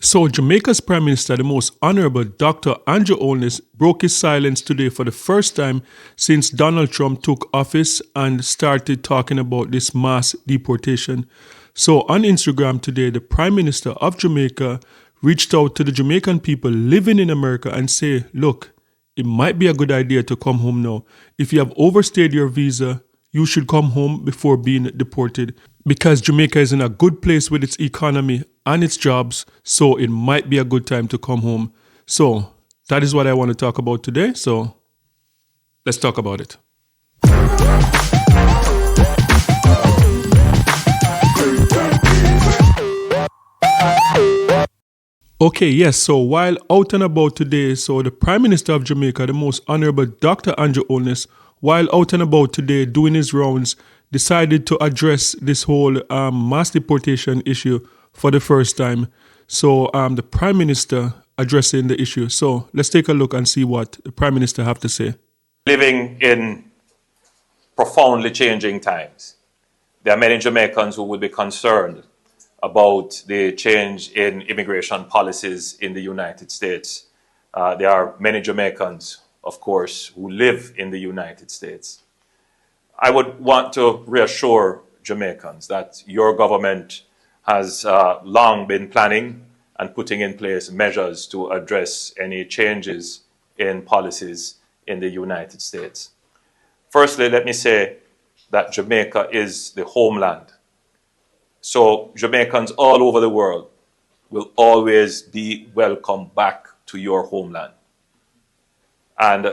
So, Jamaica's Prime Minister, the most honorable Dr. Andrew Holness, broke his silence today for the first time since Donald Trump took office and started talking about this mass deportation. So, on Instagram today, the Prime Minister of Jamaica reached out to the Jamaican people living in America and say, look, it might be a good idea to come home now. If you have overstayed your visa, you should come home before being deported because Jamaica is in a good place with its economy and its jobs, so it might be a good time to come home. So that is what I want to talk about today. So let's talk about it. Okay, yes, so while out and about today, so the Prime Minister of Jamaica, the most honorable Dr. Andrew Holness, while out and about today doing his rounds, decided to address this whole mass deportation issue for the first time. So the Prime Minister addressing the issue. So let's take a look and see what the Prime Minister have to say. Living in profoundly changing times. There are many Jamaicans who will be concerned about the change in immigration policies in the United States. There are many Jamaicans, of course, who live in the United States. I would want to reassure Jamaicans that your government has long been planning and putting in place measures to address any changes in policies in the United States. Firstly, let me say that Jamaica is the homeland. So Jamaicans all over the world will always be welcome back to your homeland. And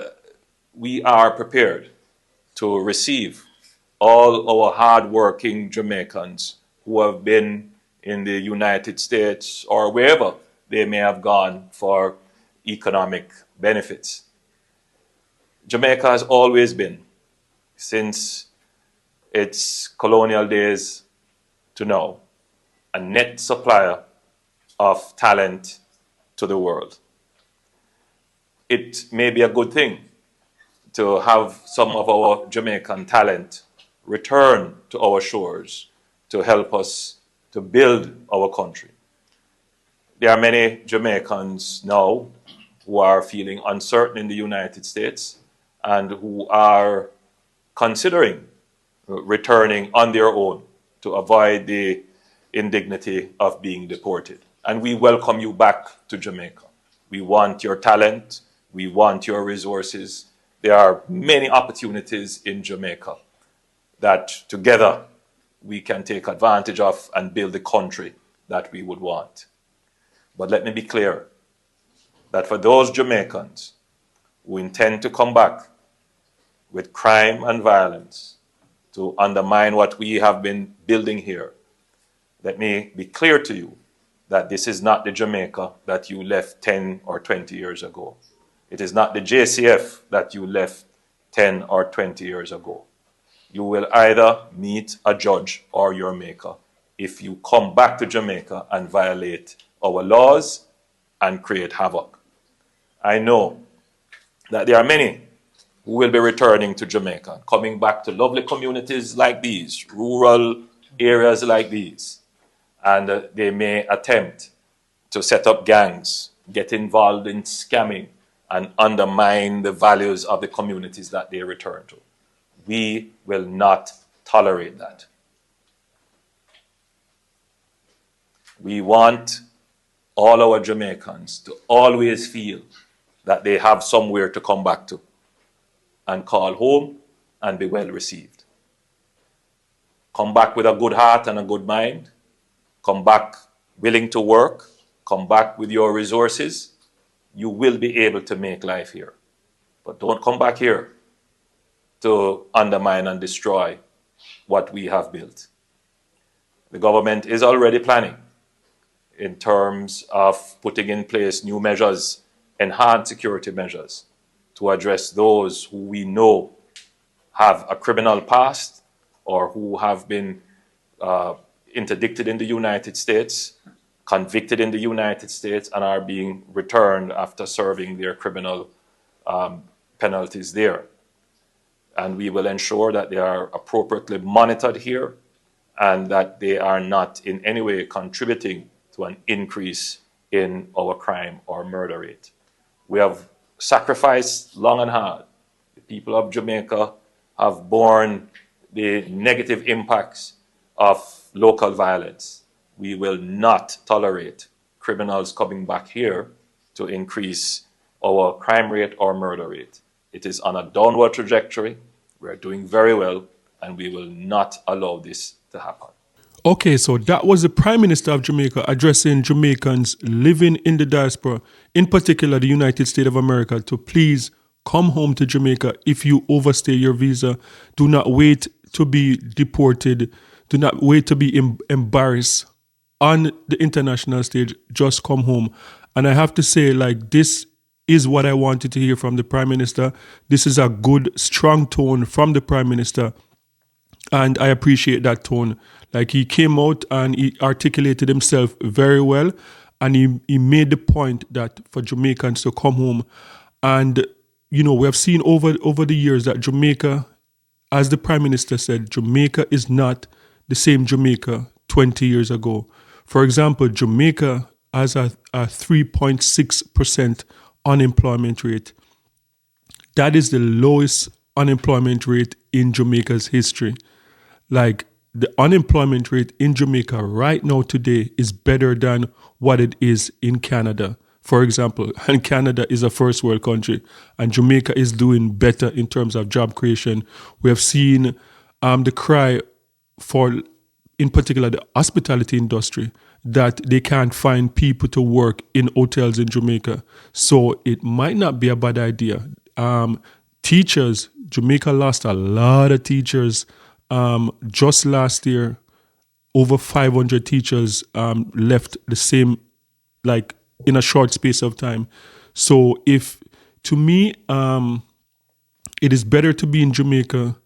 we are prepared to receive all our hard-working Jamaicans who have been in the United States or wherever they may have gone for economic benefits. Jamaica has always been, since its colonial days to now, a net supplier of talent to the world. It may be a good thing to have some of our Jamaican talent return to our shores to help us to build our country. There are many Jamaicans now who are feeling uncertain in the United States and who are considering returning on their own to avoid the indignity of being deported. And we welcome you back to Jamaica. We want your talent. We want your resources. There are many opportunities in Jamaica that together we can take advantage of and build the country that we would want. But let me be clear that for those Jamaicans who intend to come back with crime and violence to undermine what we have been building here, let me be clear to you that this is not the Jamaica that you left 10 or 20 years ago. It is not the JCF that you left 10 or 20 years ago. You will either meet a judge or your maker if you come back to Jamaica and violate our laws and create havoc. I know that there are many who will be returning to Jamaica, coming back to lovely communities like these, rural areas like these, and they may attempt to set up gangs, get involved in scamming, and undermine the values of the communities that they return to. We will not tolerate that. We want all our Jamaicans to always feel that they have somewhere to come back to and call home and be well received. Come back with a good heart and a good mind. Come back willing to work. Come back with your resources. You will be able to make life here. But don't come back here to undermine and destroy what we have built. The government is already planning in terms of putting in place new measures, enhanced security measures, to address those who we know have a criminal past or who have been interdicted in the United States, convicted in the United States, and are being returned after serving their criminal penalties there. And we will ensure that they are appropriately monitored here and that they are not in any way contributing to an increase in our crime or murder rate. We have sacrificed long and hard. The people of Jamaica have borne the negative impacts of local violence. We will not tolerate criminals coming back here to increase our crime rate or murder rate. It is on a downward trajectory. We are doing very well, and we will not allow this to happen. Okay, so that was the Prime Minister of Jamaica addressing Jamaicans living in the diaspora, in particular the United States of America, to please come home to Jamaica if you overstay your visa. Do not wait to be deported. Do not wait to be embarrassed on the international stage. Just come home. And I have to say, like, this is what I wanted to hear from the Prime Minister. This is a good, strong tone from the Prime Minister. And I appreciate that tone. Like, he came out and he articulated himself very well. And he made the point that for Jamaicans to come home. And, you know, we have seen over the years that Jamaica, as the Prime Minister said, Jamaica is not the same Jamaica 20 years ago. For example, Jamaica has a 3.6% unemployment rate. That is the lowest unemployment rate in Jamaica's history. Like, the unemployment rate in Jamaica right now today is better than what it is in Canada, for example. And Canada is a first world country, and Jamaica is doing better in terms of job creation. We have seen the cry for, in particular, the hospitality industry, that they can't find people to work in hotels in Jamaica. So it might not be a bad idea. Teachers, Jamaica lost a lot of teachers. Just last year, over 500 teachers left the same, like, in a short space of time. So to me, it is better to be in Jamaica,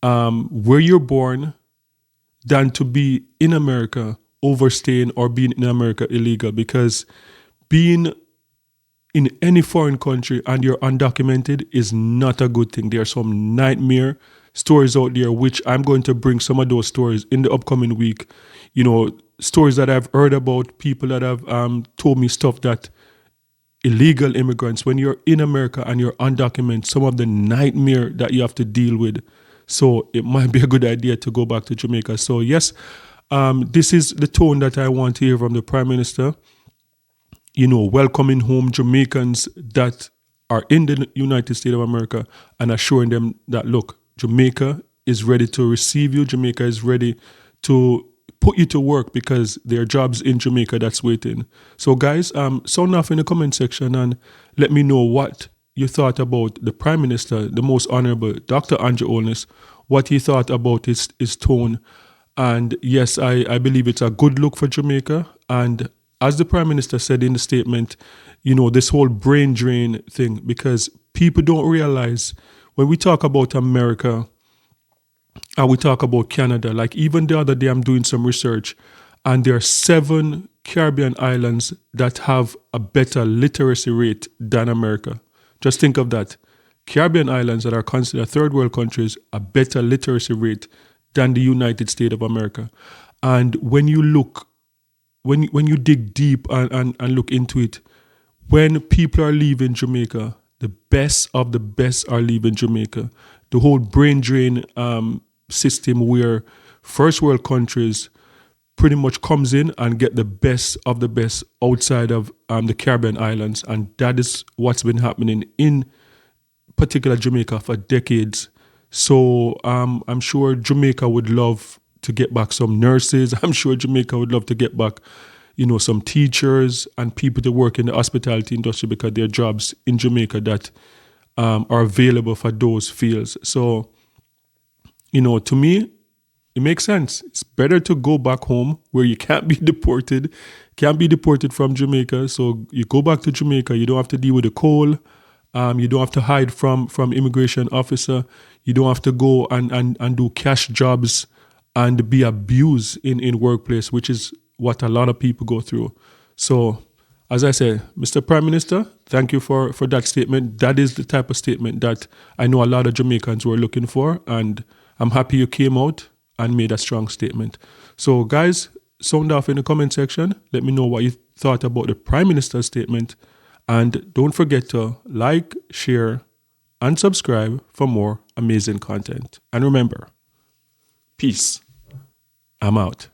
where you're born, than to be in America overstaying or being in America illegal, because being in any foreign country and you're undocumented is not a good thing. There are some nightmare stories out there, which I'm going to bring some of those stories in the upcoming week. You know, stories that I've heard about, people that have told me stuff that illegal immigrants, when you're in America and you're undocumented, some of the nightmare that you have to deal with. So it might be a good idea to go back to Jamaica. So yes, this is the tone that I want to hear from the Prime Minister. You know, welcoming home Jamaicans that are in the United States of America and assuring them that, look, Jamaica is ready to receive you. Jamaica is ready to put you to work, because there are jobs in Jamaica that's waiting. So guys, sound off in the comment section and let me know what you thought about the Prime Minister, the Most Honorable Dr. Andrew Holness, what he thought about his tone. And yes, I believe it's a good look for Jamaica. And as the Prime Minister said in the statement, you know, this whole brain drain thing, because people don't realize when we talk about America and we talk about Canada, like even the other day I'm doing some research and there are 7 Caribbean islands that have a better literacy rate than America. Just think of that. Caribbean islands that are considered third world countries, a better literacy rate than the United States of America. And when you look, when you dig deep and look into it, when people are leaving Jamaica, the best of the best are leaving Jamaica. The whole brain drain system where first world countries pretty much comes in and get the best of the best outside of the Caribbean islands. And that is what's been happening in particular Jamaica for decades. So I'm sure Jamaica would love to get back some nurses. I'm sure Jamaica would love to get back, you know, some teachers and people to work in the hospitality industry, because there are jobs in Jamaica that are available for those fields. So, you know, to me, it makes sense. It's better to go back home where you can't be deported from Jamaica. So you go back to Jamaica. You don't have to deal with the cold. You don't have to hide from immigration officer. You don't have to go and do cash jobs and be abused in workplace, which is what a lot of people go through. So, as I said, Mr. Prime Minister, thank you for that statement. That is the type of statement that I know a lot of Jamaicans were looking for, and I'm happy you came out and made a strong statement. So guys, sound off in the comment section. Let me know what you thought about the Prime Minister's statement. And don't forget to like, share, and subscribe for more amazing content. And remember, peace. I'm out.